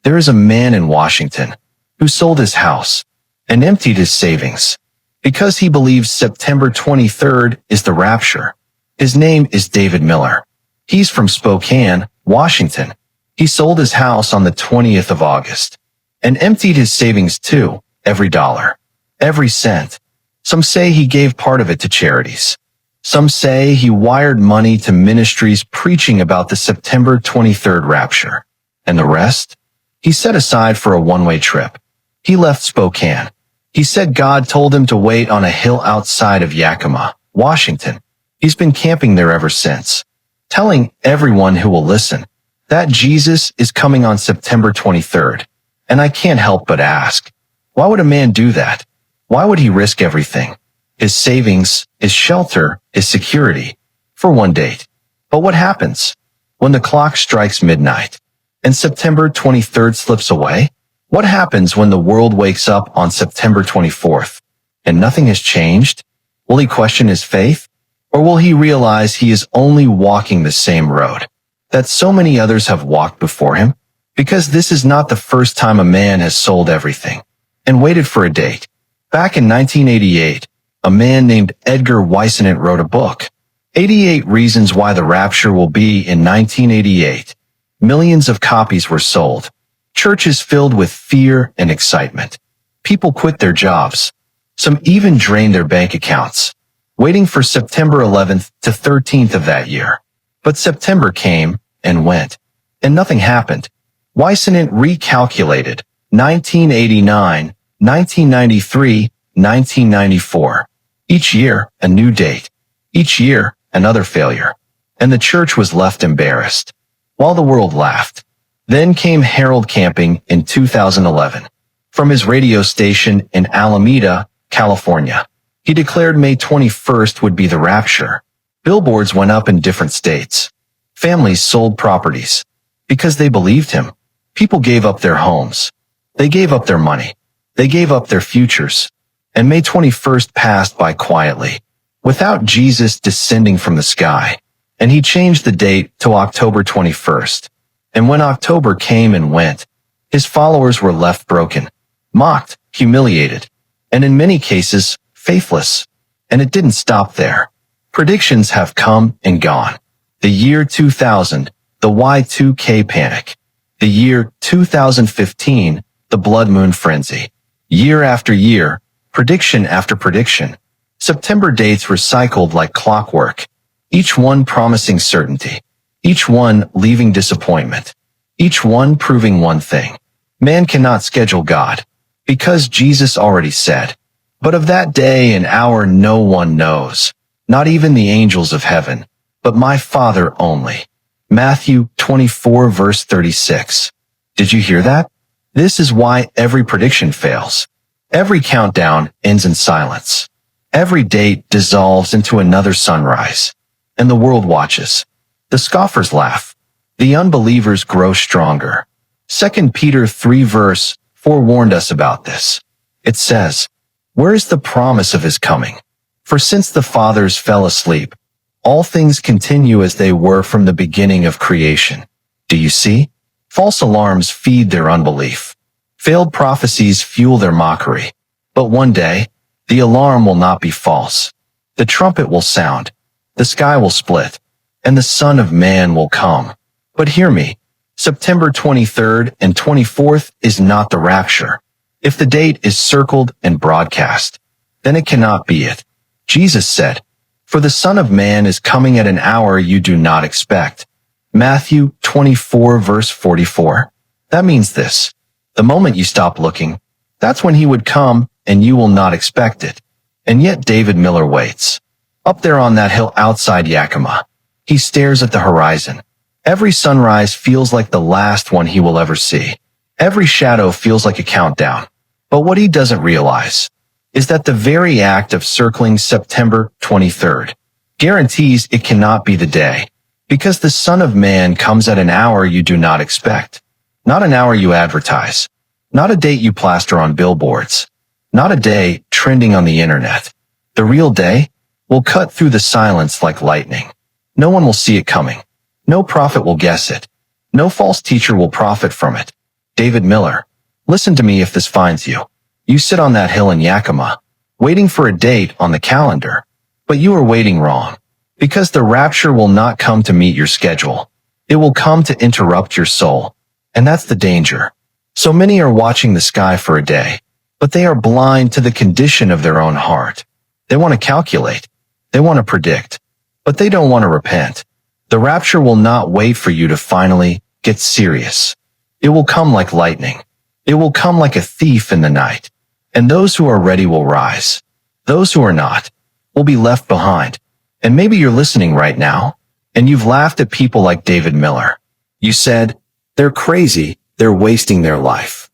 There is a man in Washington who sold his house and emptied his savings because he believes September 23rd is the rapture. His name is David Miller. He's from Spokane, Washington. He sold his house on the 20th of August and emptied his savings too, every dollar, every cent. Some say he gave part of it to charities. Some say he wired money to ministries preaching about the September 23rd rapture. And the rest? He set aside for a one-way trip. He left Spokane. He said God told him to wait on a hill outside of Yakima, Washington. He's been camping there ever since, telling everyone who will listen that Jesus is coming on September 23rd. And I can't help but ask, why would a man do that? Why would he risk everything? His savings, his shelter, his security, for one date. But what happens when the clock strikes midnight and September 23rd slips away? What happens when the world wakes up on September 24th and nothing has changed? Will he question his faith? Or will he realize he is only walking the same road that so many others have walked before him? Because this is not the first time a man has sold everything and waited for a date. Back in 1988, a man named Edgar Whisenant wrote a book, 88 Reasons Why the Rapture Will Be in 1988. Millions of copies were sold. Churches filled with fear and excitement. People quit their jobs. Some even drained their bank accounts, waiting for September 11th to 13th of that year. But September came and went, and nothing happened. Whisenant recalculated 1989, 1993, 1994. Each year, a new date. Each year, another failure. And the church was left embarrassed, while the world laughed. Then came Harold Camping in 2011. From his radio station in Alameda, California, he declared May 21st would be the rapture. Billboards went up in different states. Families sold properties because they believed him. People gave up their homes. They gave up their money. They gave up their futures. And May 21st passed by quietly, without Jesus descending from the sky. And he changed the date to October 21st. And when October came and went, his followers were left broken, mocked, humiliated, and in many cases, faithless. And it didn't stop there. Predictions have come and gone. The year 2000, the Y2K panic. The year 2015, the blood moon frenzy. Year after year, prediction after prediction. September dates recycled like clockwork. Each one promising certainty. Each one leaving disappointment. Each one proving one thing. Man cannot schedule God, because Jesus already said, but of that day and hour no one knows, not even the angels of heaven, but my Father only. Matthew 24 verse 36. Did you hear that? This is why every prediction fails. Every countdown ends in silence. Every date dissolves into another sunrise. And the world watches. The scoffers laugh. The unbelievers grow stronger. 2 Peter 3 verse 4 warned us about this. It says, where is the promise of his coming? For since the fathers fell asleep, all things continue as they were from the beginning of creation. Do you see? False alarms feed their unbelief. Failed prophecies fuel their mockery. But one day, the alarm will not be false. The trumpet will sound. The sky will split. And the Son of Man will come. But hear me, September 23rd and 24th is not the rapture. If the date is circled and broadcast, then it cannot be it. Jesus said, for the Son of Man is coming at an hour you do not expect. Matthew 24 verse 44. That means this. The moment you stop looking, that's when he would come and you will not expect it. And yet David Miller waits. Up there on that hill outside Yakima, he stares at the horizon. Every sunrise feels like the last one he will ever see. Every shadow feels like a countdown. But what he doesn't realize is that the very act of circling September 23rd guarantees it cannot be the day, because the Son of Man comes at an hour you do not expect. Not an hour you advertise. Not a date you plaster on billboards. Not a day trending on the internet. The real day will cut through the silence like lightning. No one will see it coming. No prophet will guess it. No false teacher will profit from it. David Miller, listen to me if this finds you. You sit on that hill in Yakima, waiting for a date on the calendar. But you are waiting wrong. Because the rapture will not come to meet your schedule. It will come to interrupt your soul. And that's the danger. So many are watching the sky for a day, but they are blind to the condition of their own heart. They want to calculate. They want to predict. But they don't want to repent. The rapture will not wait for you to finally get serious. It will come like lightning. It will come like a thief in the night. And those who are ready will rise. Those who are not will be left behind. And maybe you're listening right now, and you've laughed at people like David Miller. You said, they're crazy, they're wasting their life.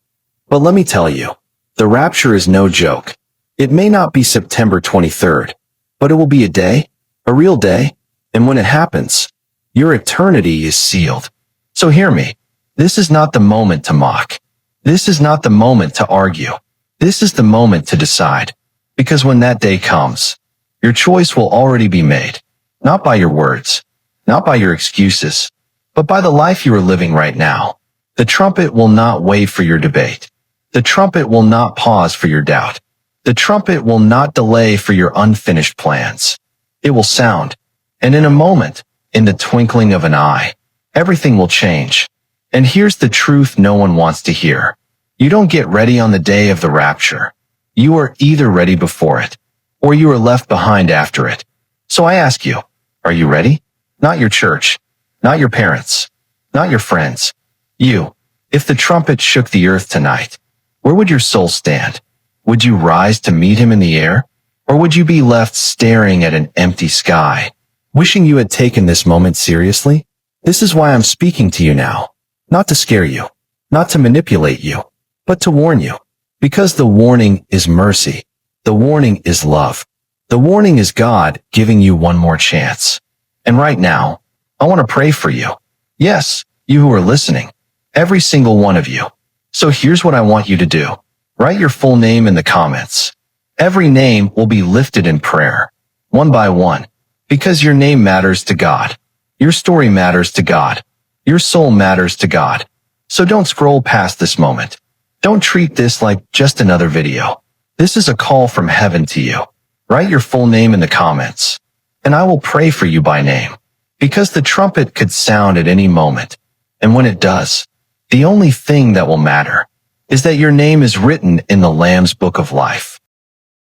But let me tell you, the rapture is no joke. It may not be September 23rd, but it will be a day, a real day, and when it happens, your eternity is sealed. So hear me. This is not the moment to mock. This is not the moment to argue. This is the moment to decide. Because when that day comes, your choice will already be made. Not by your words, not by your excuses, but by the life you are living right now. The trumpet will not wait for your debate. The trumpet will not pause for your doubt. The trumpet will not delay for your unfinished plans. It will sound, and in a moment, in the twinkling of an eye, everything will change. And here's the truth no one wants to hear. You don't get ready on the day of the rapture. You are either ready before it, or you are left behind after it. So I ask you, are you ready? Not your church, not your parents, not your friends. You. If the trumpet shook the earth tonight, where would your soul stand? Would you rise to meet him in the air? Or would you be left staring at an empty sky, wishing you had taken this moment seriously? This is why I'm speaking to you now. Not to scare you, not to manipulate you, but to warn you. Because the warning is mercy. The warning is love. The warning is God giving you one more chance. And right now, I want to pray for you. Yes, you who are listening, every single one of you. So here's what I want you to do. Write your full name in the comments. Every name will be lifted in prayer, one by one, because your name matters to God. Your story matters to God. Your soul matters to God. So don't scroll past this moment. Don't treat this like just another video. This is a call from heaven to you. Write your full name in the comments, and I will pray for you by name. Because the trumpet could sound at any moment, and when it does, the only thing that will matter is that your name is written in the Lamb's book of life.